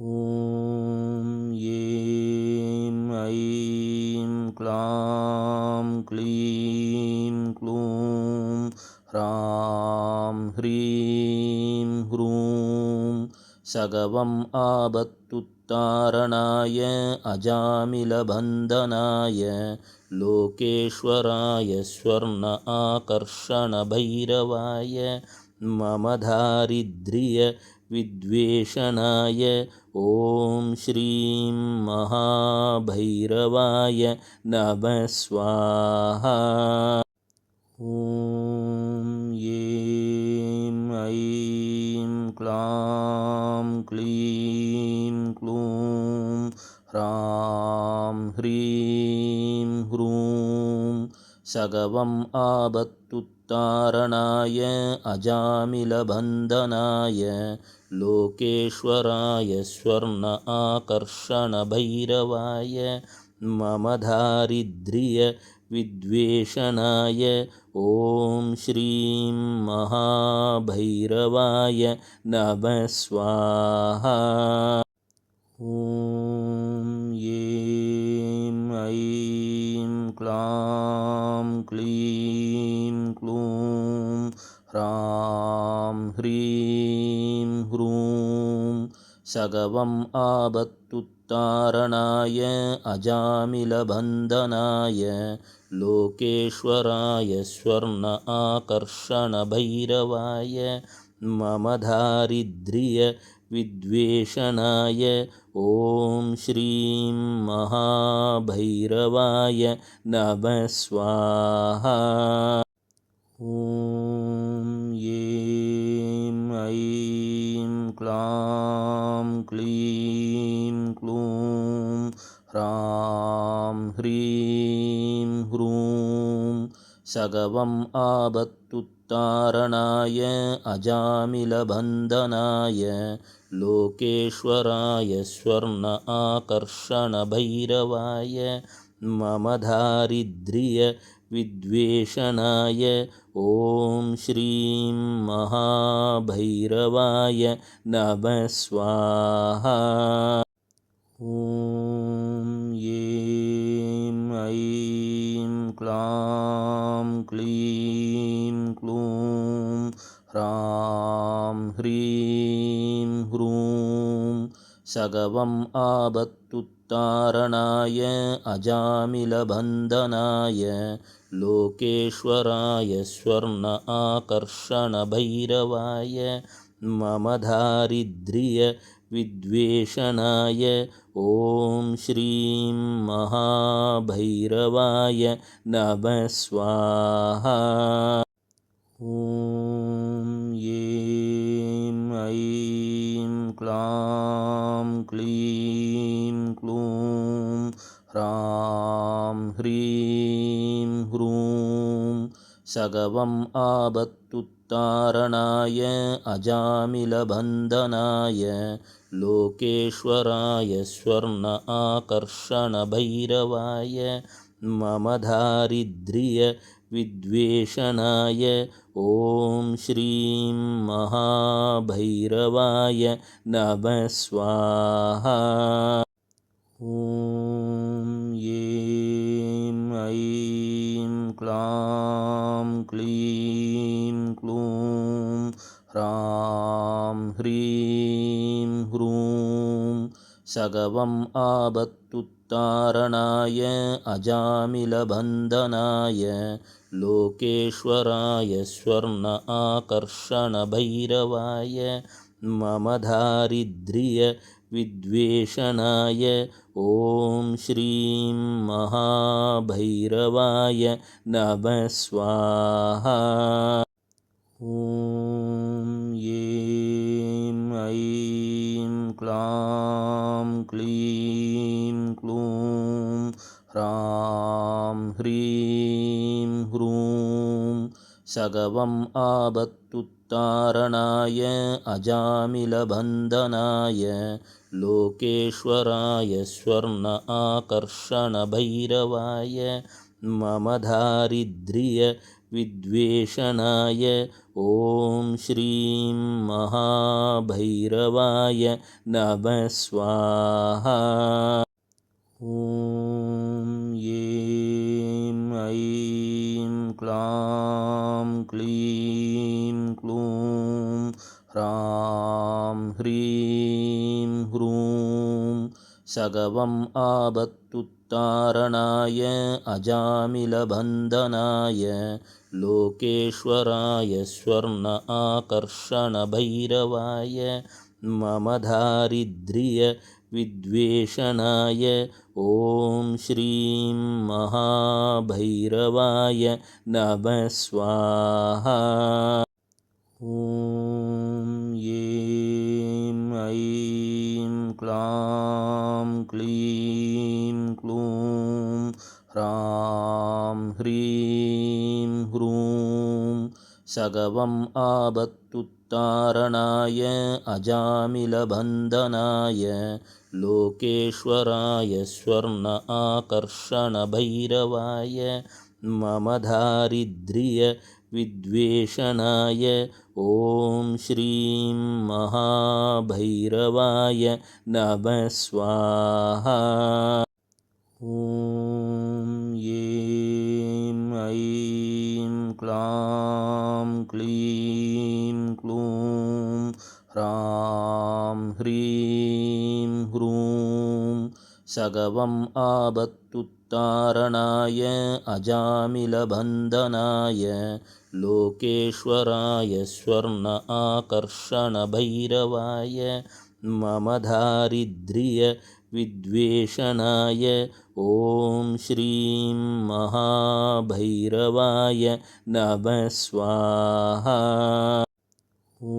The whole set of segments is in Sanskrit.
ॐ ऐं ऐं क्लां क्लीं क्लूं ह्रां ह्रीं ह्रूं सगवम् आबत्तुत्तारणाय अजामिलबन्धनाय लोकेश्वराय स्वर्ण आकर्षणभैरवाय मम दारिद्र्य विद्वेषणाय ॐ श्रीं महाभैरवाय नमः स्वाहा। ॐ ऐं ऐं क्लां क्लीं क्लूं ह्रां ह्रीं ह्रूं सगवम् आबत्तुत्तारणाय अजामिलबन्धनाय लोकेश्वराय स्वर्ण आकर्षणभैरवाय मम दारिद्र्य विद्वेषणाय ॐ श्रीं महाभैरवाय नमः स्वाहा। ॐ ऐं ऐं क्लां क्लीं क्लूं ह्रां ह्रीं ह्रूं सगवम् आबत्तुत्तारणाय अजामिलबन्धनाय लोकेश्वराय स्वर्ण आकर्षणभैरवाय मम दारिद्र्य विद्वेषणाय ॐ श्रीं महाभैरवाय नमः स्वाहा। ॐ ऐं ऐं क्लां क्लीं क्लूं ह्रां ह्रीं ह्रूं सगवम् आबत्तुत्तारणाय अजामिलबन्धनाय लोकेश्वराय स्वर्ण आकर्षणभैरवाय मम दारिद्र्य विद्वेषणाय ॐ श्रीं महाभैरवाय नमः स्वाहा। ॐ ऐं ऐं क्लां क्लीं क्लूं ह्रां ह्रीं ह्रूं सगवम् आबत्तुत्तारणाय अजामिलबन्धनाय लोकेश्वराय स्वर्ण आकर्षणभैरवाय मम दारिद्र्य विद्वेषणाय ॐ श्रीं महाभैरवाय नमः स्वाहा। ॐ ऐं ऐं क्लां क्लीं क्लूं ह्रां ह्रीं ह्रूं सगवम् आबत्तुत्तारणाय अजामिलबन्धनाय लोकेश्वराय स्वर्ण आकर्षणभैरवाय मम दारिद्र्य विद्वेषणाय ॐ श्रीं महाभैरवाय नमः स्वाहा। ॐ ऐं ऐं क्लां क्लीं क्लूं ह्रां ह्रीं ह्रूं सगवम् आबत्तुत्तारणाय अजामिलबन्धनाय लोकेश्वराय स्वर्ण आकर्षणभैरवाय मम दारिद्र्य विद्वेषणाय ॐ श्रीं महाभैरवाय नमः स्वाहा। ॐ ऐं ऐं क्लां क्लीं क्लूं ह्रां ह्रीं ह्रूं सगवम् आबत्तुत्तारणाय अजामिलबन्धनाय लोकेश्वराय स्वर्ण आकर्षणभैरवाय मम दारिद्र्य विद्वेषणाय ॐ श्रीं महाभैरवाय नमः स्वाहा। ॐ ऐं क्लां क्लीं क्लूं ह्रां ह्रीं ह्रूं सगवम् आबत्तुत्तारणाय अजामिलबन्धनाय लोकेश्वराय स्वर्ण आकर्षणभैरवाय मम दारिद्र्य विद्वेषणाय ॐ श्रीं महाभैरवाय नमः स्वाहा। ॐ ऐं क्लां क्लीं क्लूं ह्रां ह्रीं ह्रूं सगवम् आबत्तुत्तारणाय अजामिलबन्धनाय लोकेश्वराय स्वर्ण आकर्षणभैरवाय मम दारिद्र्य विद्वेषणाय ॐ श्रीं महाभैरवाय नमः स्वाहा। ॐ ऐं क्लां क्लीं क्लूं ह्रां ह्रीं ह्रूं सगवम् आबत्तुत्तारणाय अजामिलबन्धनाय लोकेश्वराय स्वर्ण आकर्षणभैरवाय मम दारिद्र्य विद्वेषणाय ॐ श्रीं महाभैरवाय नमः स्वाहा। ॐ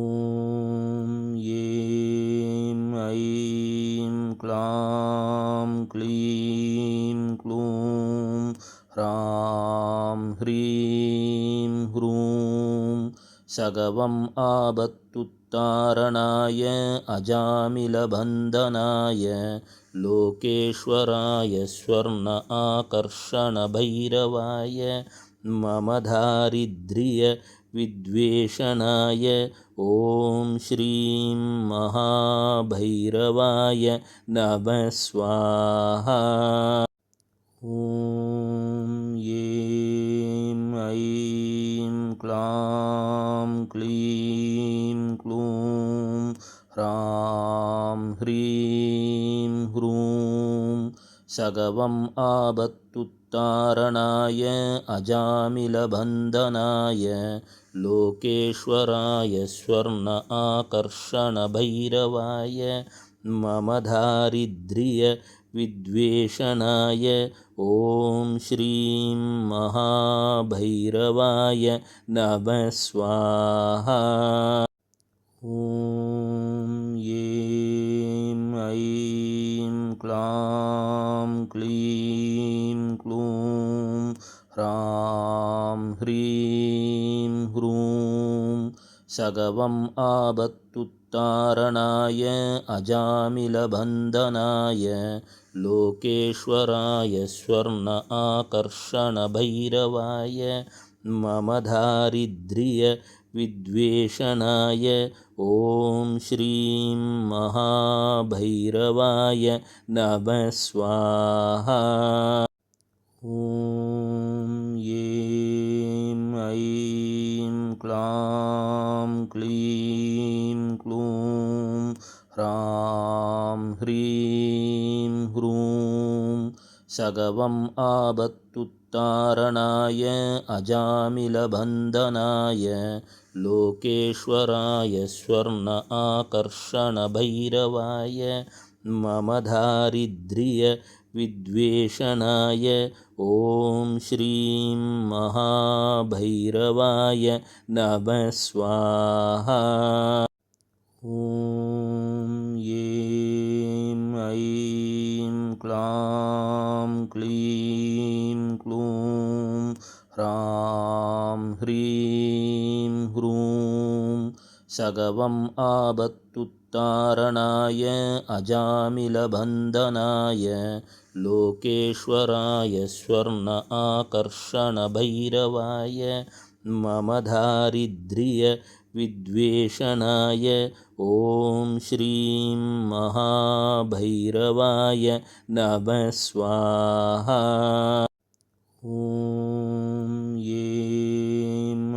ऐं क्लां क्लीं क्लूं ह्रां ह्रीं ह्रूं सगवम् आबत्तुत्तारणाय अजामिलबन्धनाय लोकेश्वराय स्वर्ण आकर्षणभैरवाय मम दारिद्र्य विद्वेषणाय ॐ श्रीं महाभैरवाय नमः स्वाहा। ॐ ऐं क्लां क्लीं क्लूं ह्रां ह्रीं ह्रूं सगवम् आबत्तुत्तारणाय अजामिलबन्धनाय लोकेश्वराय स्वर्ण आकर्षणभैरवाय मम दारिद्र्य विद्वेषणाय ॐ श्रीं महाभैरवाय नमः स्वाहा। ॐ ऐं क्लां क्लीं क्लूं ह्रां ह्रीं ह्रूं सगवम् आबत्तुत्तारणाय अजामिलबन्धनाय लोकेश्वराय स्वर्ण आकर्षणभैरवाय मम दारिद्र्य विद्वेषणाय ॐ श्रीं महाभैरवाय नमः स्वाहा। ॐ ऐं क्लां क्लीं क्लूं ह्रां ह्रीं ह्रूं सगवम् आबत्तुत्तारणाय अजामिलबन्धनाय लोकेश्वराय स्वर्ण आकर्षणभैरवाय मम दारिद्र्य विद्वेषणाय ॐ श्रीं महाभैरवाय नमः स्वाहा। ॐ ऐं क्लां क्लीं क्लूं ह्रां ह्रीं ह्रूं सगवम् आबत्तुत्तारणाय अजामिलबन्धनाय लोकेश्वराय स्वर्ण आकर्षणभैरवाय मम दारिद्र्य विद्वेषणाय ॐ श्रीं महाभैरवाय नमः स्वाहा। ॐ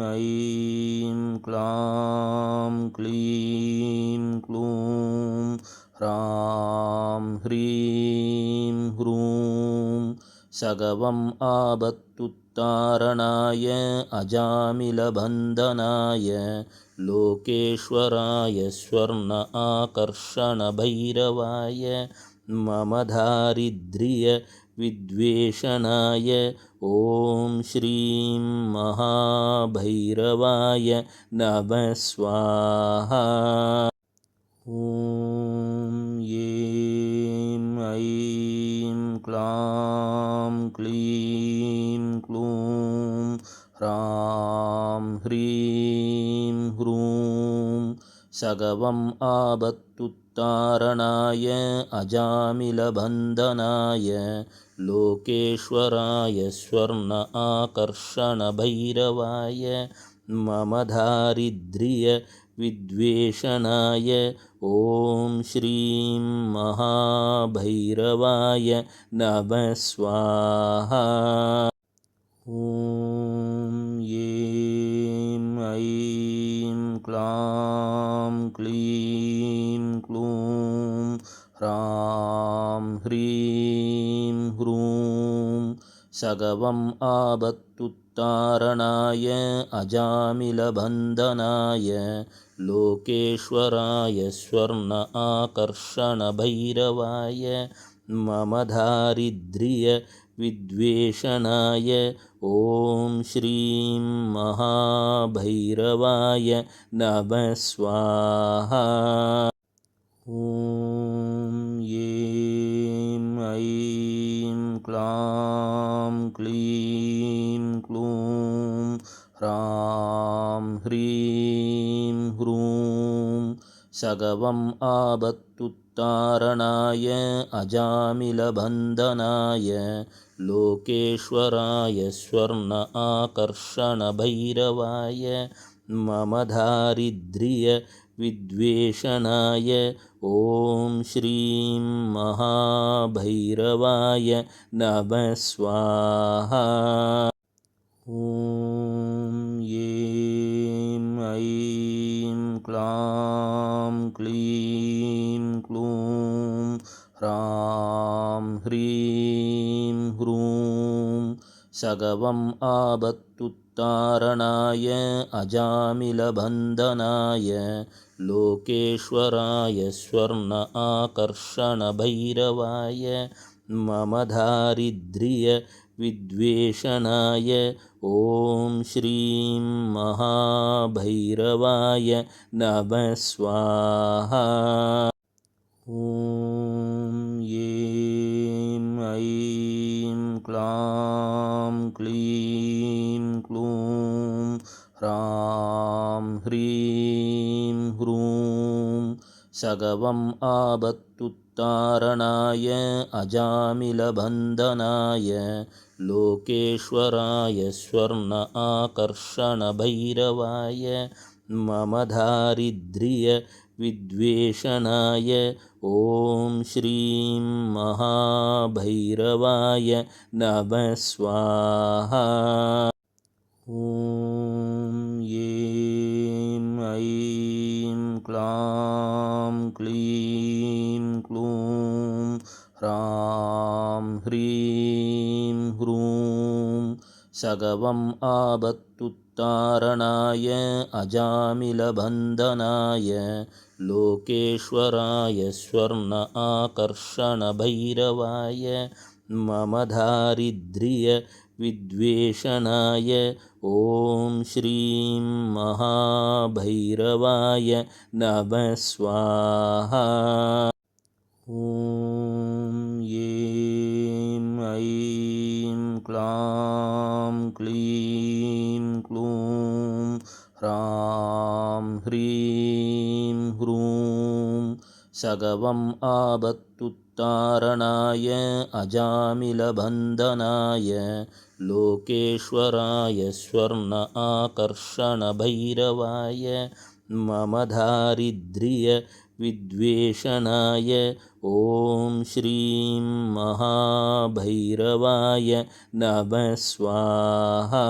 ऐं क्लां क्लीं क्लूं ह्रां ह्रीं ह्रूं सगवम् आबत्तुत्तारणाय अजामिलबन्धनाय लोकेश्वराय स्वर्ण आकर्षणभैरवाय मम दारिद्र्य विद्वेषणाय ॐ श्रीं महाभैरवाय नमः स्वाहा। ॐ ऐं क्लां क्लीं क्लूं ह्रां ह्रीं ह्रूं सगवम् आबत्तुत्तारणाय अजामिलबन्धनाय लोकेश्वराय स्वर्ण आकर्षणभैरवाय मम दारिद्र्य विद्वेषणाय ॐ श्रीं महाभैरवाय नमः स्वाहा। ॐ ऐं क्लां क्लीं क्लूं ह्रां ह्रीं ह्रूं सगवम् आबत्तुत्तारणाय अजामिलबन्धनाय लोकेश्वराय स्वर्ण आकर्षणभैरवाय मम दारिद्र्य विद्वेषणाय ॐ श्रीं महाभैरवाय नमः स्वाहा। ॐ ऐं क्लां क्लीं क्लूं ह्रां ह्रीं ह्रूं सगवम् आबत्तुत्तारणाय अजामिलबन्धनाय लोकेश्वराय स्वर्ण आकर्षणभैरवाय मम दारिद्र्य विद्वेषणाय ॐ श्रीं महाभैरवाय नमः स्वाहा। ॐ ऐं क्लां क्लीं क्लूं ह्रां ह्रीं ह्रूं सगवम् आबत्तुत्तारणाय अजामिलबन्धनाय लोकेश्वराय स्वर्ण आकर्षणभैरवाय मम दारिद्र्य विद्वेषणाय ॐ श्रीं महाभैरवाय नमः स्वाहा। ॐ ऐं क्लां क्लीं क्लूं ह्रां ह्रीं ह्रूं सगवम् आबत्तुत्तारणाय अजामिलबन्धनाय लोकेश्वराय स्वर्ण आकर्षणभैरवाय मम दारिद्र्य विद्वेषणाय ॐ श्रीं महाभैरवाय नमः स्वाहा। ॐ ऐं क्लां क्लीं क्लूं ह्रां ह्रीं ह्रूं सगवम् आबत्तुत्तारणाय अजामिलबन्धनाय लोकेश्वराय स्वर्ण आकर्षणभैरवाय मम दारिद्र्य विद्वेषणाय ॐ श्रीं महाभैरवाय नमः स्वाहा। ॐ ऐं क्लां क्लीं क्लूं ह्रां ह्रीं सगवम् आबत्तुत्तारणाय अजामिलबन्धनाय लोकेश्वराय स्वर्ण आकर्षणभैरवाय मम दारिद्र्यविद्वेषणाय ॐ श्रीं महाभैरवाय नमः स्वाहा।